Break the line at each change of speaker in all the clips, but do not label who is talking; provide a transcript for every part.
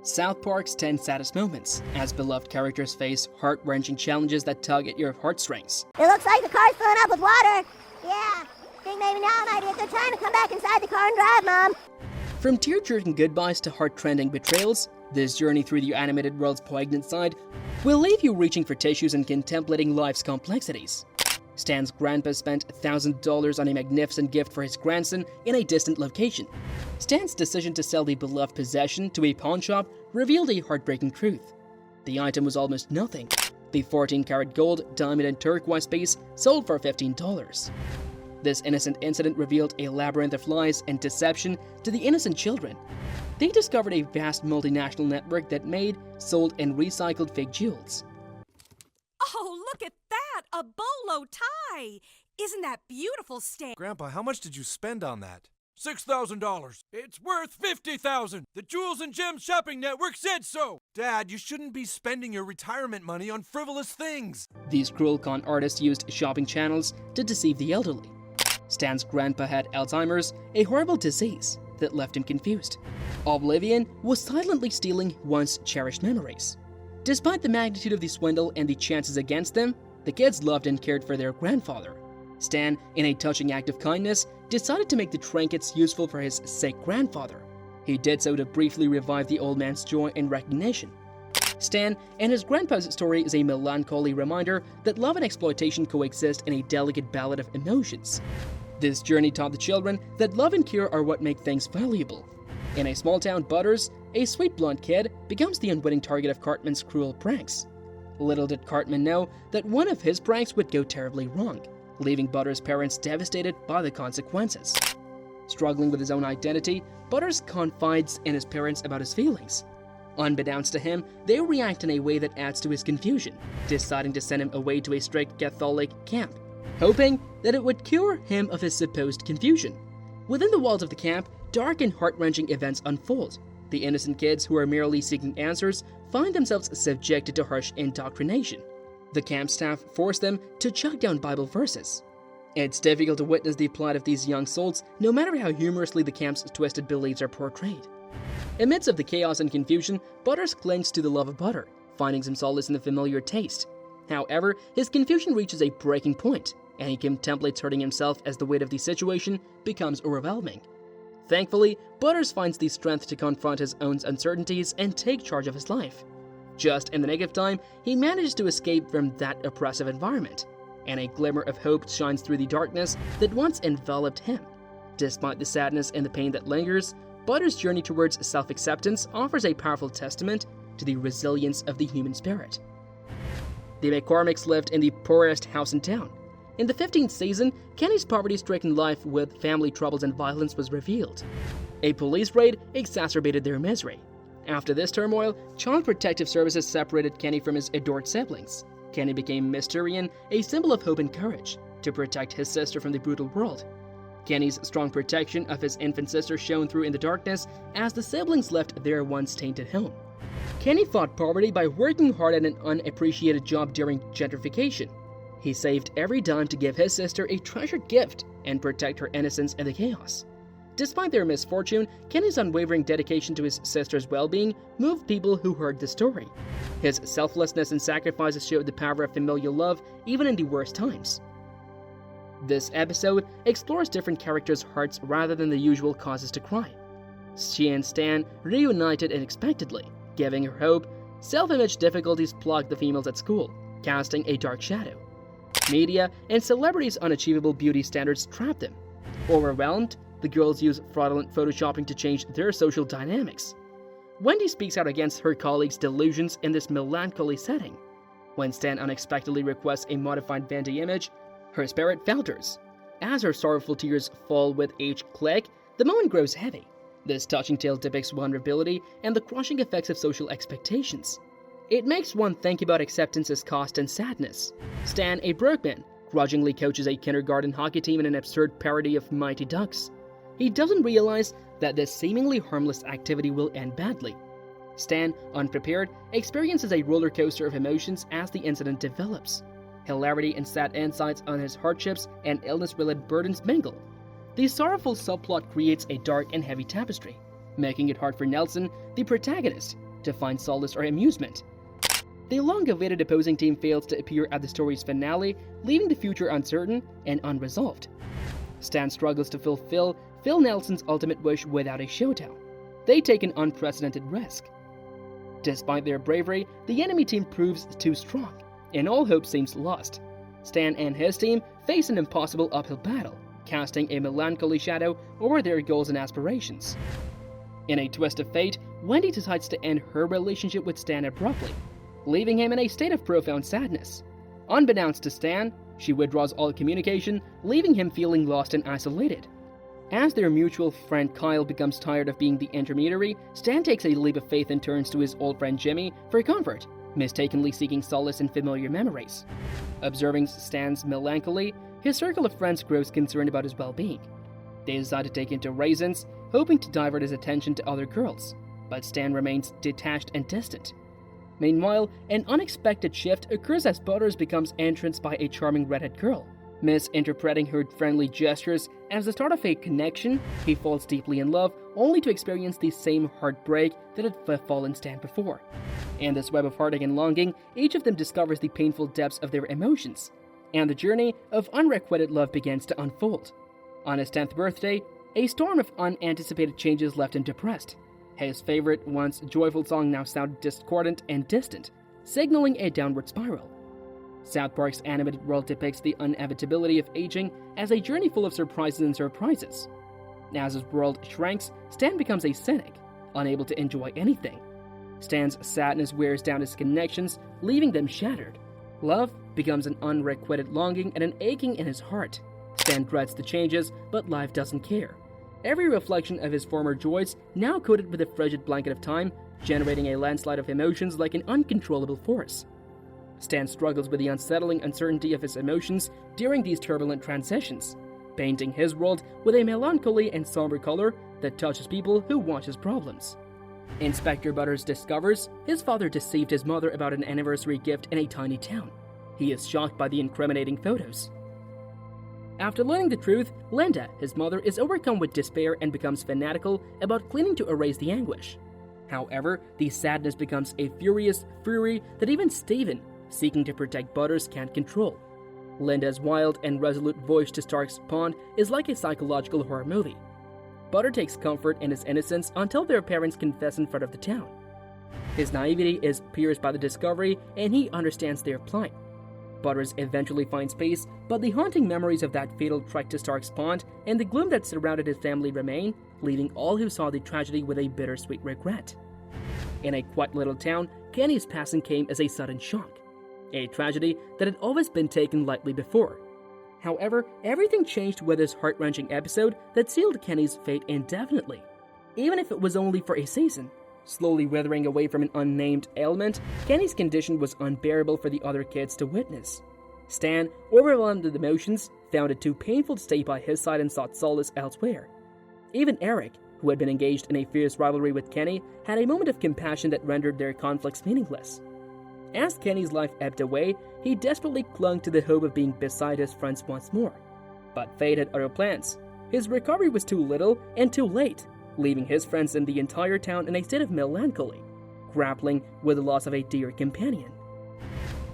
South Park's 10 saddest moments, as beloved characters face heart-wrenching challenges that tug at your heartstrings.
It looks like the car's filling up with water. Yeah, think maybe now might be a good time to come back inside the car and drive, Mom.
From tear-jerking goodbyes to heart-trending betrayals, this journey through the animated world's poignant side will leave you reaching for tissues and contemplating life's complexities. Stan's grandpa spent $1,000 on a magnificent gift for his grandson in a distant location. Stan's decision to sell the beloved possession to a pawn shop revealed a heartbreaking truth. The item was almost nothing. The 14-karat gold, diamond, and turquoise piece sold for $15. This innocent incident revealed a labyrinth of lies and deception to the innocent children. They discovered a vast multinational network that made, sold, and recycled fake jewels.
Oh, look at that! A bolo tie! Isn't that beautiful, Stan?
Grandpa, how much did you spend on that? $6,000. It's worth $50,000. The Jewels and Gems Shopping Network said so. Dad, you shouldn't be spending your retirement money on frivolous things.
These cruel con artists used shopping channels to deceive the elderly. Stan's grandpa had Alzheimer's, a horrible disease that left him confused. Oblivion was silently stealing once cherished memories. Despite the magnitude of the swindle and the chances against them, the kids loved and cared for their grandfather. Stan, in a touching act of kindness, decided to make the trinkets useful for his sick grandfather. He did so to briefly revive the old man's joy and recognition. Stan and his grandpa's story is a melancholy reminder that love and exploitation coexist in a delicate ballad of emotions. This journey taught the children that love and care are what make things valuable. In a small town, Butters, a sweet blonde kid, becomes the unwitting target of Cartman's cruel pranks. Little did Cartman know that one of his pranks would go terribly wrong, leaving Butters' parents devastated by the consequences. Struggling with his own identity, Butters confides in his parents about his feelings. Unbeknownst to him, they react in a way that adds to his confusion, deciding to send him away to a strict Catholic camp, hoping that it would cure him of his supposed confusion. Within the walls of the camp, dark and heart-wrenching events unfold. The innocent kids who are merely seeking answers find themselves subjected to harsh indoctrination. The camp staff force them to chug down Bible verses. It's difficult to witness the plight of these young souls, no matter how humorously the camp's twisted beliefs are portrayed. Amidst of the chaos and confusion, Butters clings to the love of butter, finding some solace in the familiar taste. However, his confusion reaches a breaking point, and he contemplates hurting himself as the weight of the situation becomes overwhelming. Thankfully, Butters finds the strength to confront his own uncertainties and take charge of his life. Just in the nick of time, he manages to escape from that oppressive environment, and a glimmer of hope shines through the darkness that once enveloped him. Despite the sadness and the pain that lingers, Butters' journey towards self-acceptance offers a powerful testament to the resilience of the human spirit. The McCormicks lived in the poorest house in town. In the 15th season, Kenny's poverty-stricken life with family troubles and violence was revealed. A police raid exacerbated their misery. After this turmoil, Child Protective Services separated Kenny from his adored siblings. Kenny became Mysterian, a symbol of hope and courage, to protect his sister from the brutal world. Kenny's strong protection of his infant sister shone through in the darkness as the siblings left their once tainted home. Kenny fought poverty by working hard at an unappreciated job during gentrification. He saved every dime to give his sister a treasured gift and protect her innocence in the chaos. Despite their misfortune, Kenny's unwavering dedication to his sister's well-being moved people who heard the story. His selflessness and sacrifices showed the power of familial love even in the worst times. This episode explores different characters' hearts rather than the usual causes to cry. She and Stan reunited unexpectedly, giving her hope. Self-image difficulties plagued the females at school, casting a dark shadow. Media and celebrities' unachievable beauty standards trapped them. Overwhelmed, the girls use fraudulent photoshopping to change their social dynamics. Wendy speaks out against her colleagues' delusions in this melancholy setting. When Stan unexpectedly requests a modified Wendy image, her spirit falters. As her sorrowful tears fall with each click, the moment grows heavy. This touching tale depicts vulnerability and the crushing effects of social expectations. It makes one think about acceptance's cost and sadness. Stan, a broke man, grudgingly coaches a kindergarten hockey team in an absurd parody of Mighty Ducks. He doesn't realize that this seemingly harmless activity will end badly. Stan, unprepared, experiences a roller coaster of emotions as the incident develops. Hilarity and sad insights on his hardships and illness-related burdens mingle. The sorrowful subplot creates a dark and heavy tapestry, making it hard for Nelson, the protagonist, to find solace or amusement. The long-awaited opposing team fails to appear at the story's finale, leaving the future uncertain and unresolved. Stan struggles to fulfill Phil Nelson's ultimate wish without a showdown. They take an unprecedented risk. Despite their bravery, the enemy team proves too strong, and all hope seems lost. Stan and his team face an impossible uphill battle, casting a melancholy shadow over their goals and aspirations. In a twist of fate, Wendy decides to end her relationship with Stan abruptly, leaving him in a state of profound sadness. Unbeknownst to Stan, she withdraws all communication, leaving him feeling lost and isolated. As their mutual friend Kyle becomes tired of being the intermediary, Stan takes a leap of faith and turns to his old friend Jimmy for comfort, mistakenly seeking solace in familiar memories. Observing Stan's melancholy, his circle of friends grows concerned about his well-being. They decide to take him to Raisins, hoping to divert his attention to other girls, but Stan remains detached and distant. Meanwhile, an unexpected shift occurs as Butters becomes entranced by a charming redhead girl. Misinterpreting her friendly gestures as the start of a connection, he falls deeply in love, only to experience the same heartbreak that had befallen Stan before. In this web of heartache and longing, each of them discovers the painful depths of their emotions, and the journey of unrequited love begins to unfold. On his 10th birthday, a storm of unanticipated changes left him depressed. His favorite, once joyful song now sounded discordant and distant, signaling a downward spiral. South Park's animated world depicts the inevitability of aging as a journey full of surprises and surprises. As his world shrinks, Stan becomes a cynic, unable to enjoy anything. Stan's sadness wears down his connections, leaving them shattered. Love becomes an unrequited longing and an aching in his heart. Stan dreads the changes, but life doesn't care. Every reflection of his former joys now coated with a frigid blanket of time, generating a landslide of emotions like an uncontrollable force. Stan struggles with the unsettling uncertainty of his emotions during these turbulent transitions, painting his world with a melancholy and somber color that touches people who watch his problems. Inspector Butters discovers his father deceived his mother about an anniversary gift in a tiny town. He is shocked by the incriminating photos. After learning the truth, Linda, his mother, is overcome with despair and becomes fanatical about cleaning to erase the anguish. However, the sadness becomes a furious fury that even Steven, seeking to protect Butters, can't control. Linda's wild and resolute voyage to Stark's Pond is like a psychological horror movie. Butter takes comfort in his innocence until their parents confess in front of the town. His naivety is pierced by the discovery, and he understands their plight. Butters eventually finds peace, but the haunting memories of that fatal trek to Stark's Pond and the gloom that surrounded his family remain, leaving all who saw the tragedy with a bittersweet regret. In a quiet little town, Kenny's passing came as a sudden shock, a tragedy that had always been taken lightly before. However, everything changed with this heart-wrenching episode that sealed Kenny's fate indefinitely, even if it was only for a season. Slowly withering away from an unnamed ailment, Kenny's condition was unbearable for the other kids to witness. Stan, overwhelmed with emotions, found it too painful to stay by his side and sought solace elsewhere. Even Eric, who had been engaged in a fierce rivalry with Kenny, had a moment of compassion that rendered their conflicts meaningless. As Kenny's life ebbed away, he desperately clung to the hope of being beside his friends once more. But fate had other plans. His recovery was too little and too late, leaving his friends and the entire town in a state of melancholy, grappling with the loss of a dear companion.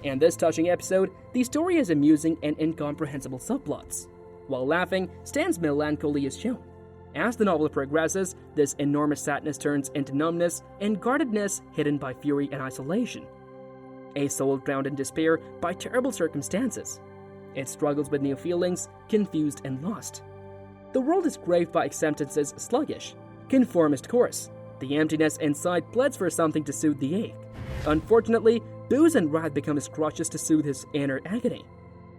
In this touching episode, the story has amusing and incomprehensible subplots. While laughing, Stan's melancholy is shown. As the novel progresses, this enormous sadness turns into numbness and guardedness hidden by fury and isolation. A soul drowned in despair by terrible circumstances. It struggles with new feelings, confused and lost. The world is graved by acceptance's sluggish, conformist course. The emptiness inside pleads for something to soothe the ache. Unfortunately, booze and wrath become his crutches to soothe his inner agony.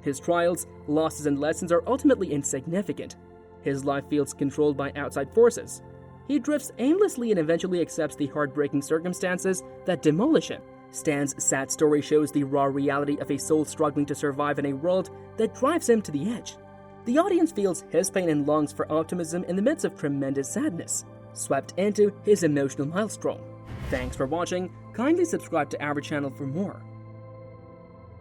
His trials, losses, and lessons are ultimately insignificant. His life feels controlled by outside forces. He drifts aimlessly and eventually accepts the heartbreaking circumstances that demolish him. Stan's sad story shows the raw reality of a soul struggling to survive in a world that drives him to the edge. The audience feels his pain and longs for optimism in the midst of tremendous sadness, swept into his emotional maelstrom. Thanks for watching. Kindly subscribe to our channel for more.